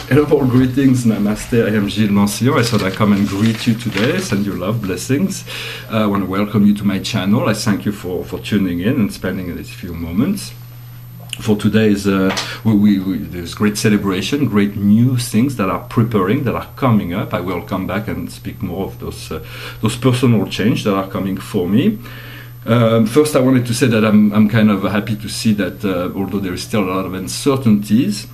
Hello, all greetings, namaste, I am Gilles Mancillon. I thought I'd come and greet you today, send you love, blessings. I want to welcome you to my channel. I thank you for tuning in and spending these few moments. For today's, there's great celebration, great new things that are preparing, that are coming up. I will come back and speak more of those personal change that are coming for me. First, I wanted to say that I'm kind of happy to see that although there is still a lot of uncertainties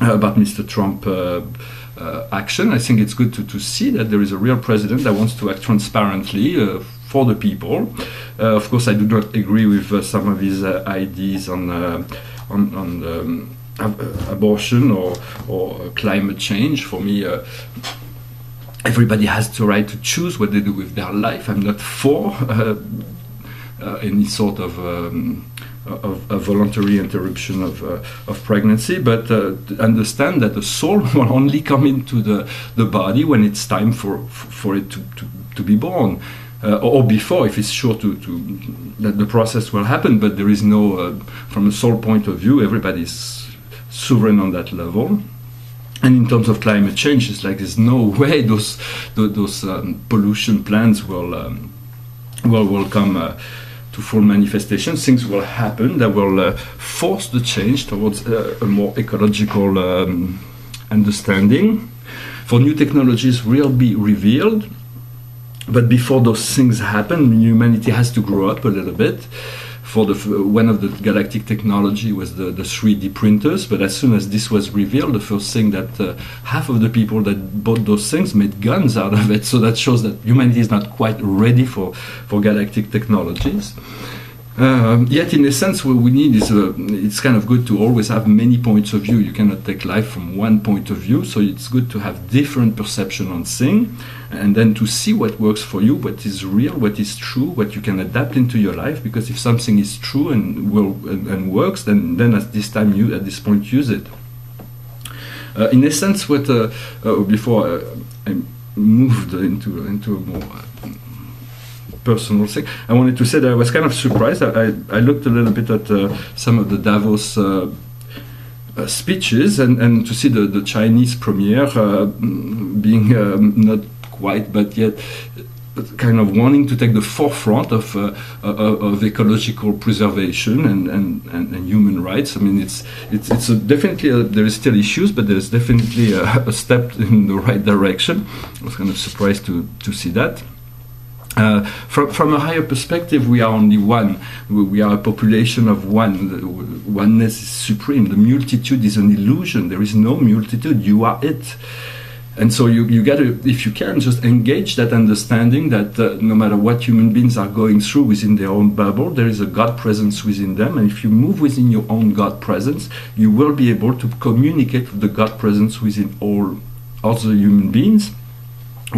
about Mr. Trump action, I think it's good to see that there is a real president that wants to act transparently for the people. Of course, I do not agree with some of his ideas on abortion or climate change. For me, everybody has the right to choose what they do with their life. I'm not for any sort of a voluntary interruption of pregnancy, but understand that the soul will only come into the body when it's time for it to be born, or before, if it's sure that the process will happen. But there is no, from a soul point of view, everybody's sovereign on that level. And in terms of climate change, it's like there's no way those pollution plants will come to full manifestation. Things will happen that will force the change towards a more ecological understanding. For new technologies will be revealed, but before those things happen, humanity has to grow up a little bit. For one of the galactic technology was the 3D printers, but as soon as this was revealed, the first thing that half of the people that bought those things made guns out of it. So that shows that humanity is not quite ready for galactic technologies. Yet, in a sense, what we need is it's kind of good to always have many points of view. You cannot take life from one point of view, so it's good to have different perception on things, and then to see what works for you, what is real, what is true, what you can adapt into your life. Because if something is true and works, then at this point, use it. In a sense, what before I moved into a more personal thing, I wanted to say that I was kind of surprised. I looked a little bit at some of the Davos speeches, and to see the Chinese premier being not quite, but yet kind of wanting to take the forefront of ecological preservation and human rights. I mean, it's definitely there is still issues, but there's definitely a step in the right direction. I was kind of surprised to see that. From a higher perspective, we are only one. We are a population of one. Oneness is supreme. The multitude is an illusion. There is no multitude. You are it. And so you got to, if you can, just engage that understanding that no matter what human beings are going through within their own bubble, there is a God presence within them. And if you move within your own God presence, you will be able to communicate with the God presence within all other human beings,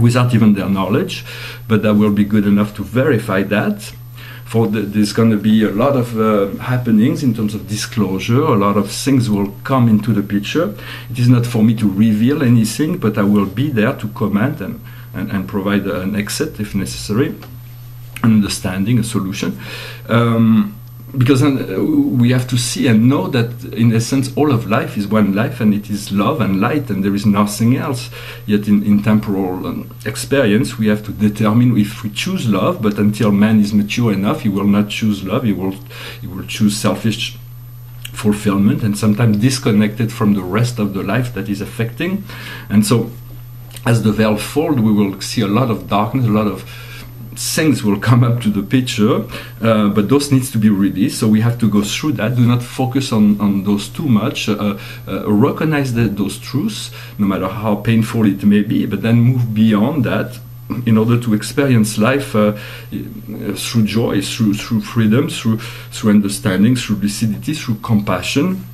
without even their knowledge, but that will be good enough to verify that. There's going to be a lot of happenings in terms of disclosure. A lot of things will come into the picture. It is not for me to reveal anything, but I will be there to comment and provide an exit if necessary, an understanding, a solution. Because we have to see and know that, in essence, all of life is one life, and it is love and light, and there is nothing else. Yet in temporal experience, we have to determine if we choose love, but until man is mature enough, he will not choose love. He will choose selfish fulfillment, and sometimes disconnected from the rest of the life that is affecting. And so, as the veil falls, we will see a lot of darkness, a lot of things will come up to the picture, but those needs to be released. So we have to go through that. Do not focus on those too much. Recognize those truths, no matter how painful it may be, but then move beyond that in order to experience life through joy, through freedom, through understanding, through lucidity, through compassion.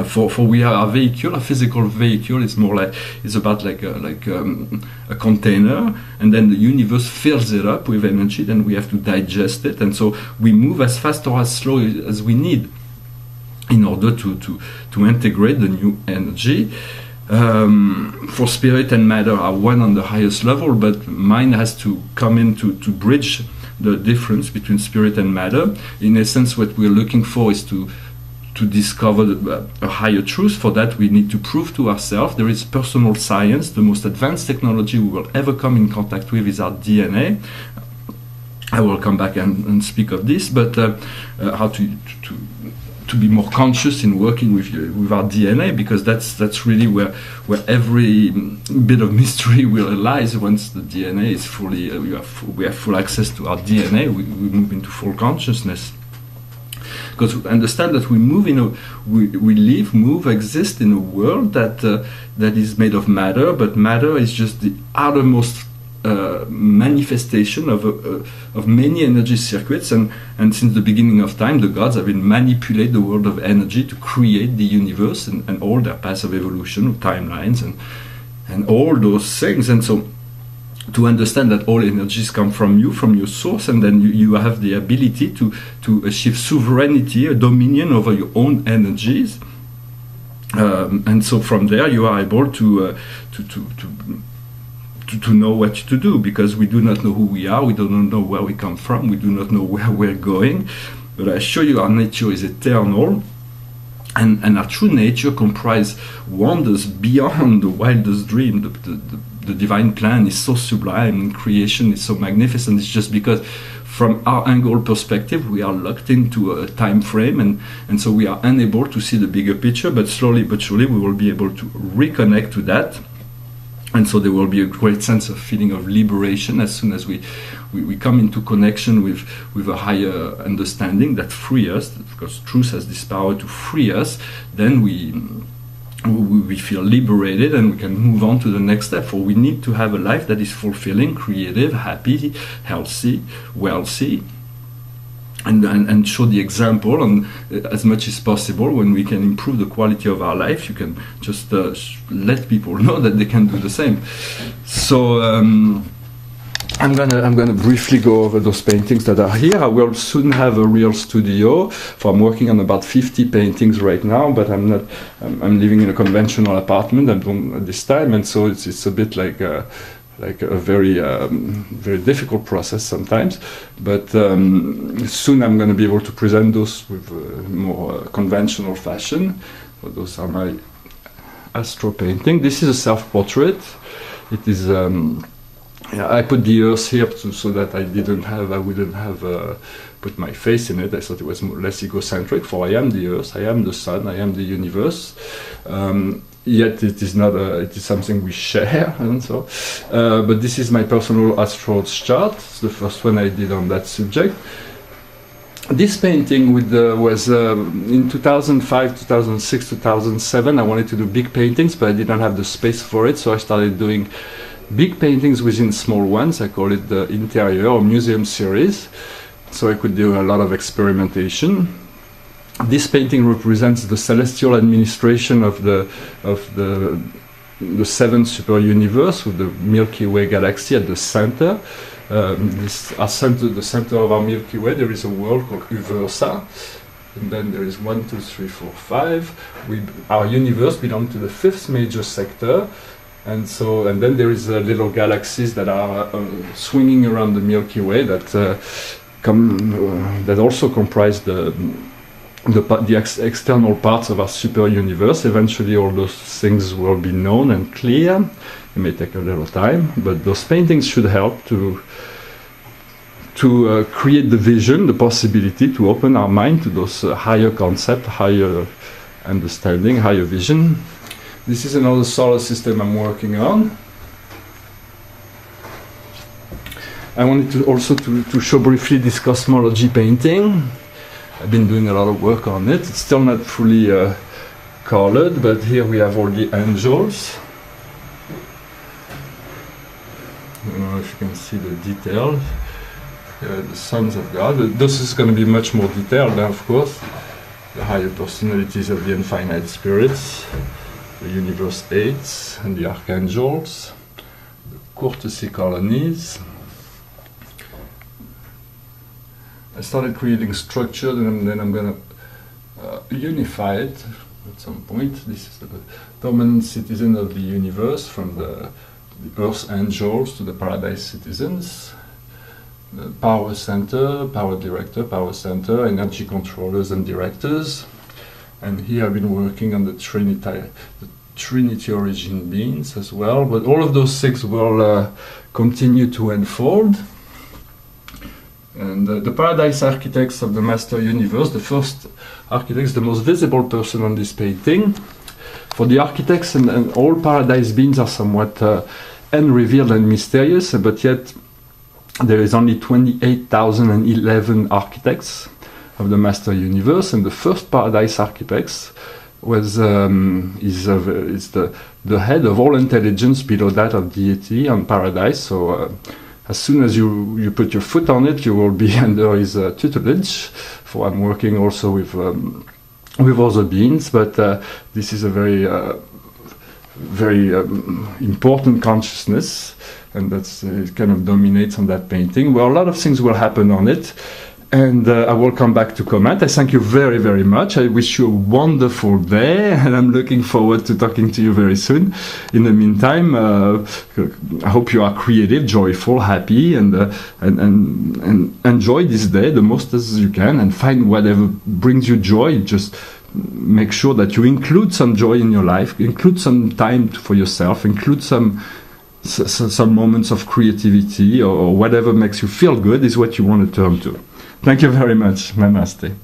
For we are a vehicle, a physical vehicle. It's more like about a container, and then the universe fills it up with energy. Then we have to digest it, and so we move as fast or as slow as we need in order to integrate the new energy. For spirit and matter are one on the highest level, but mind has to come in to bridge the difference between spirit and matter. In essence, what we're looking for is to to discover a higher truth. For that, we need to prove to ourselves. There is personal science. The most advanced technology we will ever come in contact with is our DNA. I will come back and speak of this, but how to be more conscious in working with our DNA, because that's really where every bit of mystery will lies. Once the DNA is fully, we have full access to our DNA, we move into full consciousness. Because we understand that we move we live, move, exist in a world that is made of matter, but matter is just the outermost manifestation of many energy circuits, and since the beginning of time, the gods have been manipulating the world of energy to create the universe and all their paths of evolution, timelines, and all those things. And so, to understand that all energies come from you, from your source, and then you have the ability to achieve sovereignty, a dominion over your own energies, and so from there you are able to know what to do, because we do not know who we are, we do not know where we come from, we do not know where we're going. But I assure you, our nature is eternal, and our true nature comprises wonders beyond the wildest dream. The divine plan is so sublime, and creation is so magnificent. It's just because from our angle perspective we are locked into a time frame, and so we are unable to see the bigger picture. But slowly but surely we will be able to reconnect to that. And so there will be a great sense of feeling of liberation as soon as we come into connection with a higher understanding that frees us, because truth has this power to free us. Then we feel liberated, and we can move on to the next step. For we need to have a life that is fulfilling, creative, happy, healthy, wealthy, and show the example, and as much as possible, when we can improve the quality of our life, you can just let people know that they can do the same. So I'm gonna briefly go over those paintings that are here. I will soon have a real studio, for I'm working on about 50 paintings right now, but I'm living in a conventional apartment at this time, and so it's a bit like a very very difficult process sometimes, but soon I'm going to be able to present those with more conventional fashion. So those are my astro painting. This is a self-portrait. It is I put the earth here so that I wouldn't have put my face in it. I thought it was less egocentric, for I am the earth, I am the sun, I am the universe. Yet it is not it is something we share, and so. But this is my personal astral chart. It's the first one I did on that subject. This painting was in 2005, 2006, 2007. I wanted to do big paintings, but I didn't have the space for it, so I started doing big paintings within small ones. I call it the interior or museum series. So I could do a lot of experimentation. This painting represents the celestial administration of the seventh super universe, with the Milky Way galaxy at the center. The center of our Milky Way, there is a world called Uversa, and then there is 1, 2, 3, 4, 5. Our universe belongs to the fifth major sector, and then there is little galaxies that are swinging around the Milky Way that also comprise the external parts of our super universe. Eventually all those things will be known and clear. It may take a little time, but those paintings should help to create the vision, the possibility to open our mind to those higher concepts, higher understanding, higher vision. This is another solar system I'm working on. I wanted to also to show briefly this cosmology painting. I've been doing a lot of work on it. It's still not fully colored, but here we have all the angels. I don't know if you can see the details. The sons of God. This is going to be much more detailed, of course. The higher personalities of the infinite spirits, the universe eights, and the archangels, the courtesy colonies. I started creating structure, and then I'm going to unify it at some point. This is the dominant citizen of the universe, from the Earth angels to the paradise citizens. The power center, power director, power center, energy controllers and directors. And here I've been working on the Trinity origin beings as well, but all of those 6 will continue to unfold. And the Paradise Architects of the Master Universe, the first architects, the most visible person on this painting. For the architects and all Paradise beings are somewhat unrevealed and mysterious, but yet there is only 28,011 architects of the Master Universe, and the first Paradise Architects is the head of all intelligence below that of deity on Paradise. So as soon as you put your foot on it, you will be under his tutelage. For I'm working also with other beings, but this is a very important consciousness, and that's it kind of dominates on that painting, where a lot of things will happen on it. And I will come back to comment. I thank you very, very much. I wish you a wonderful day, and I'm looking forward to talking to you very soon. In the meantime, I hope you are creative, joyful, happy, and enjoy this day the most as you can, and find whatever brings you joy. Just make sure that you include some joy in your life, include some time for yourself, include some moments of creativity, or whatever makes you feel good is what you want to turn to. Thank you very much. Namaste.